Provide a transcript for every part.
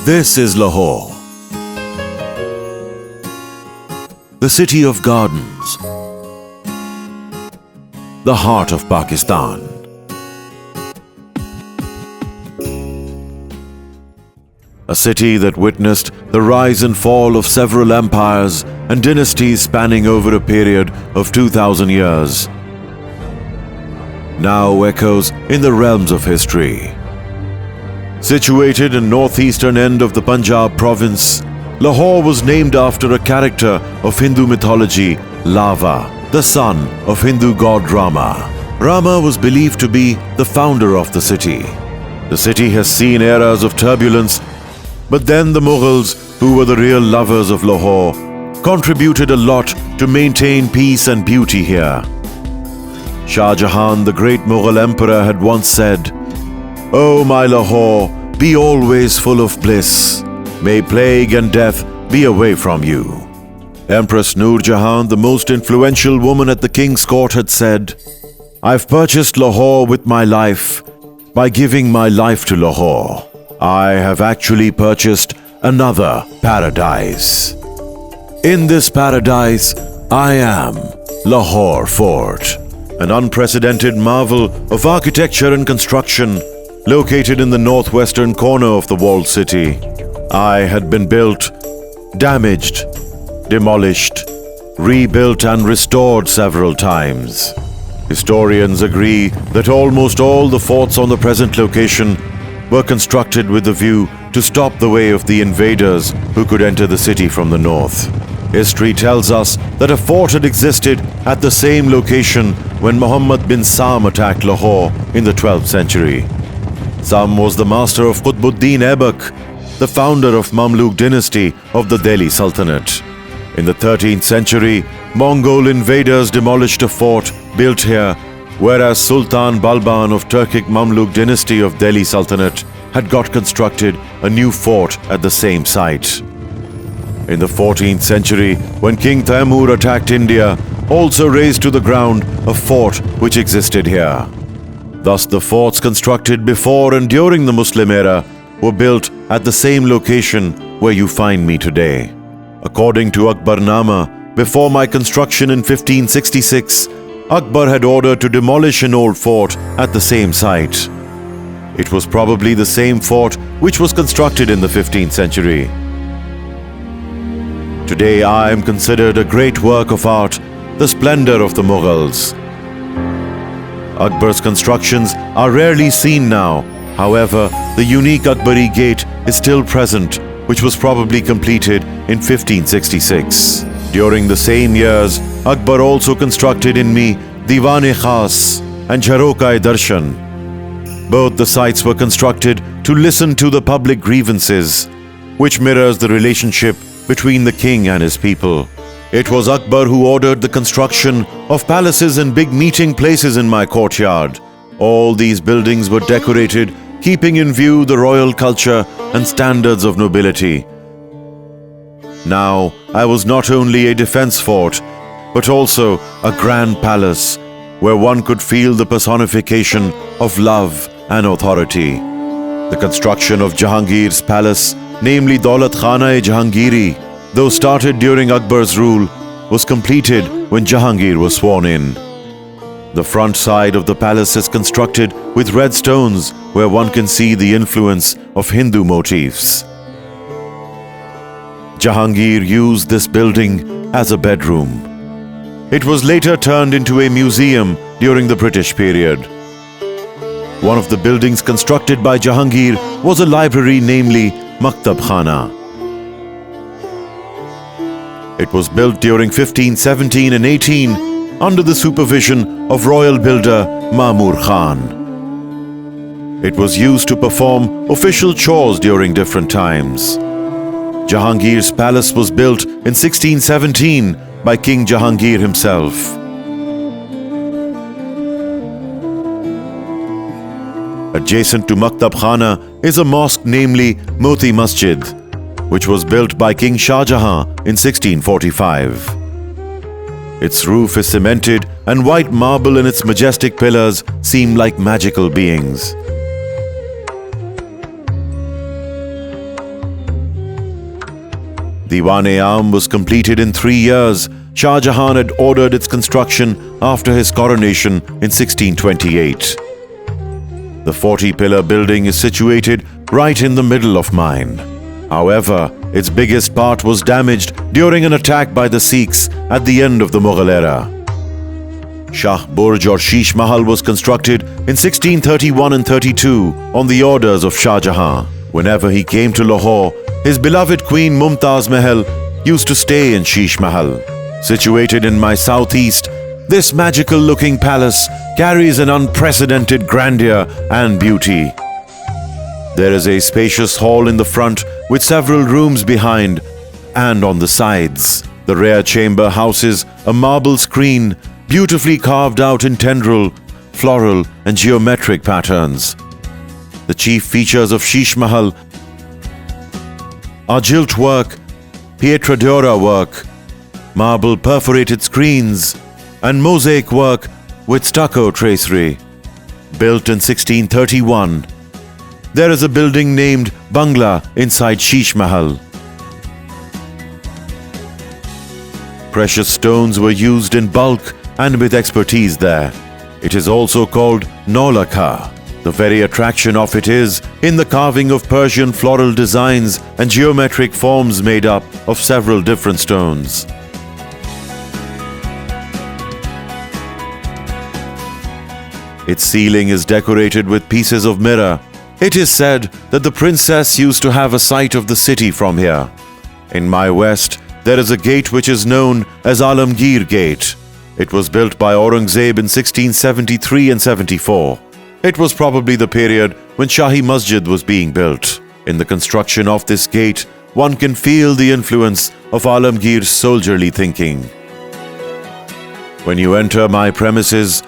This is Lahore, the city of gardens, the heart of Pakistan. A city that witnessed the rise and fall of several empires and dynasties spanning over a period of 2000 years. Now echoes in the realms of history. Situated in northeastern end of the Punjab province, Lahore was named after a character of Hindu mythology, Lava, the son of Hindu god Rama. Rama was believed to be the founder of the city. The city has seen eras of turbulence, but then the Mughals, who were the real lovers of Lahore, contributed a lot to maintain peace and beauty here. Shah Jahan, the great Mughal emperor, had once said, "O my Lahore, be always full of bliss. May plague and death be away from you." Empress Noor Jahan, the most influential woman at the king's court, had said, "I've purchased Lahore with my life by giving my life to Lahore. I have actually purchased another paradise. In this paradise, I am Lahore Fort, an unprecedented marvel of architecture and construction located in the northwestern corner of the walled city. I had been built, damaged, demolished, rebuilt and restored several times. Historians agree that almost all the forts on the present location were constructed with the view to stop the way of the invaders who could enter the city from the north. History tells us that a fort had existed at the same location when Muhammad bin Sam attacked Lahore in the 12th century. Sam was the master of Qutbuddin Aibak, the founder of Mamluk dynasty of the Delhi Sultanate. In the 13th century, Mongol invaders demolished a fort built here, whereas Sultan Balban of Turkic Mamluk dynasty of Delhi Sultanate had got constructed a new fort at the same site. In the 14th century, when King Taimur attacked India, also razed to the ground a fort which existed here. Thus the forts constructed before and during the Muslim era were built at the same location where you find me today. According to Akbarnama, before my construction in 1566, Akbar had ordered to demolish an old fort at the same site. It was probably the same fort which was constructed in the 15th century. Today I am considered a great work of art, the splendor of the Mughals. Akbar's constructions are rarely seen now. However, the unique Akbari gate is still present, which was probably completed in 1566. During the same years, Akbar also constructed in me Diwan-e Khas and Jharoka-e Darshan. Both the sites were constructed to listen to the public grievances, which mirrors the relationship between the king and his people. It was Akbar who ordered the construction of palaces and big meeting places in my courtyard. All these buildings were decorated, keeping in view the royal culture and standards of nobility. Now, I was not only a defense fort, but also a grand palace where one could feel the personification of love and authority. The construction of Jahangir's palace, namely Daulat Khana-e Jahangiri, though started during Akbar's rule, was completed when Jahangir was sworn in. The front side of the palace is constructed with red stones where one can see the influence of Hindu motifs. Jahangir used this building as a bedroom. It was later turned into a museum during the British period. One of the buildings constructed by Jahangir was a library, namely Maktab Khana. It was built during 1517 and 18 under the supervision of royal builder Mamur Khan. It was used to perform official chores during different times. Jahangir's palace was built in 1617 by King Jahangir himself. Adjacent to Maktab Khana is a mosque, namely Moti Masjid, which was built by King Shah Jahan in 1645. Its roof is cemented and white marble and its majestic pillars seem like magical beings. Diwan-e-Am was completed in 3 years. Shah Jahan had ordered its construction after his coronation in 1628. The 40-pillar building is situated right in the middle of mine. However, its biggest part was damaged during an attack by the Sikhs at the end of the Mughal era. Shah Burj or Sheesh Mahal was constructed in 1631 and 32 on the orders of Shah Jahan. Whenever he came to Lahore, his beloved Queen Mumtaz Mahal used to stay in Sheesh Mahal. Situated in my southeast, this magical-looking palace carries an unprecedented grandeur and beauty. There is a spacious hall in the front with several rooms behind and on the sides. The rear chamber houses a marble screen beautifully carved out in tendril, floral and geometric patterns. The chief features of Sheesh Mahal are gilt work, pietra dura work, marble perforated screens, and mosaic work with stucco tracery. Built in 1631, there is a building named Bangla inside Sheesh Mahal. Precious stones were used in bulk and with expertise there. It is also called Naulakha. The very attraction of it is in the carving of Persian floral designs and geometric forms made up of several different stones. Its ceiling is decorated with pieces of mirror. It is said that the princess used to have a sight of the city from here. In my west, there is a gate which is known as Alamgir Gate. It was built by Aurangzeb in 1673 and 74. It was probably the period when Shahi Masjid was being built. In the construction of this gate, one can feel the influence of Alamgir's soldierly thinking. When you enter my premises,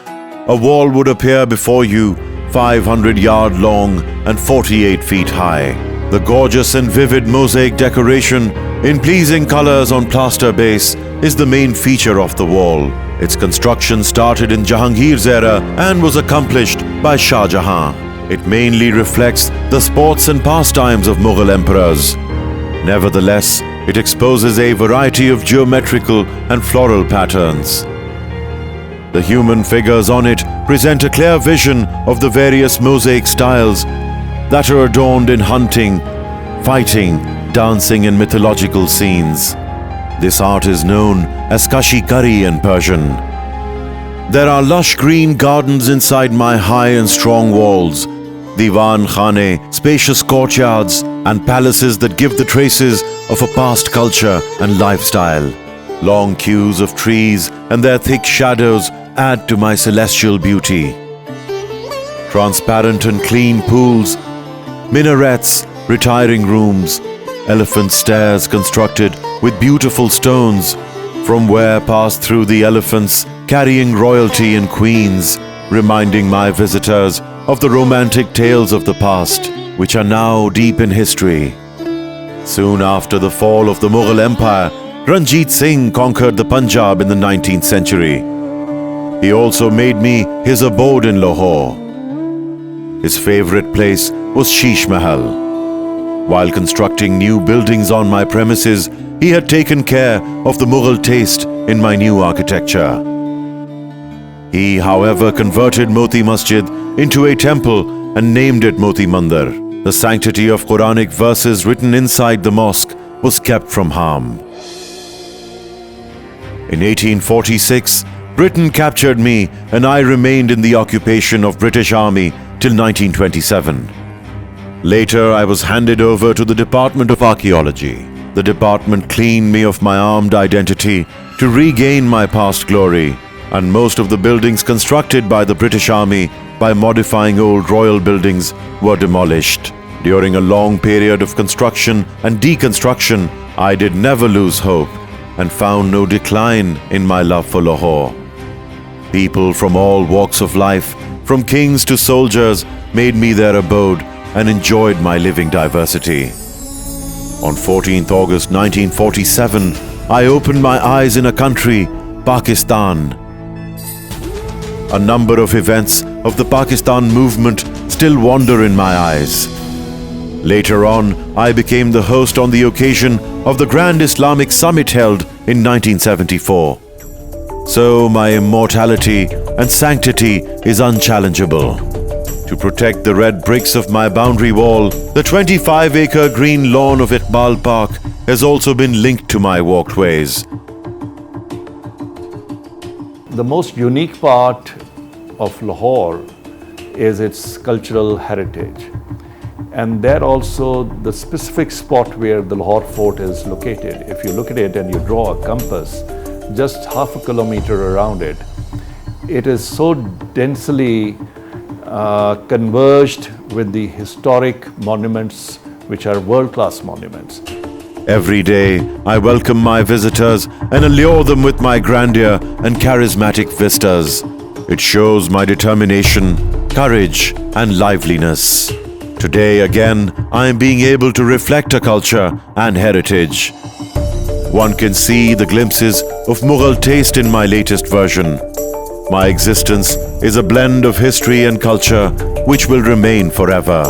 a wall would appear before you 500 yards long and 48 feet high. The gorgeous and vivid mosaic decoration in pleasing colors on plaster base is the main feature of the wall. Its construction started in Jahangir's era and was accomplished by Shah Jahan. It mainly reflects the sports and pastimes of Mughal emperors. Nevertheless, it exposes a variety of geometrical and floral patterns. The human figures on it present a clear vision of the various mosaic styles that are adorned in hunting, fighting, dancing and mythological scenes. This art is known as Kashikari in Persian. There are lush green gardens inside my high and strong walls, Diwan Khane, spacious courtyards and palaces that give the traces of a past culture and lifestyle. Long queues of trees and their thick shadows add to my celestial beauty. Transparent and clean pools, minarets, retiring rooms, elephant stairs constructed with beautiful stones, from where passed through the elephants carrying royalty and queens, reminding my visitors of the romantic tales of the past, which are now deep in history. Soon after the fall of the Mughal Empire, Ranjit Singh conquered the Punjab in the 19th century. He also made me his abode in Lahore. His favorite place was Sheesh Mahal. While constructing new buildings on my premises, he had taken care of the Mughal taste in my new architecture. He, however, converted Moti Masjid into a temple and named it Moti Mandir. The sanctity of Quranic verses written inside the mosque was kept from harm. In 1846, Britain captured me and I remained in the occupation of British Army till 1927. Later, I was handed over to the Department of Archaeology. The department cleaned me of my armed identity to regain my past glory, and most of the buildings constructed by the British Army by modifying old royal buildings were demolished. During a long period of construction and deconstruction, I did never lose hope and found no decline in my love for Lahore. People from all walks of life, from kings to soldiers, made me their abode and enjoyed my living diversity. On 14th August 1947, I opened my eyes in a country, Pakistan. A number of events of the Pakistan movement still wander in my eyes. Later on, I became the host on the occasion of the Grand Islamic Summit held in 1974. So my immortality and sanctity is unchallengeable. To protect the red bricks of my boundary wall, the 25-acre green lawn of Iqbal Park has also been linked to my walkways. The most unique part of Lahore is its cultural heritage. And there also the specific spot where the Lahore Fort is located. If you look at it and you draw a compass, just half a kilometer around it, it is so densely converged with the historic monuments, which are world-class monuments. Every day, I welcome my visitors and allure them with my grandeur and charismatic vistas. It shows my determination, courage, and liveliness. Today again, I am being able to reflect a culture and heritage. One can see the glimpses of Mughal taste in my latest version. My existence is a blend of history and culture which will remain forever.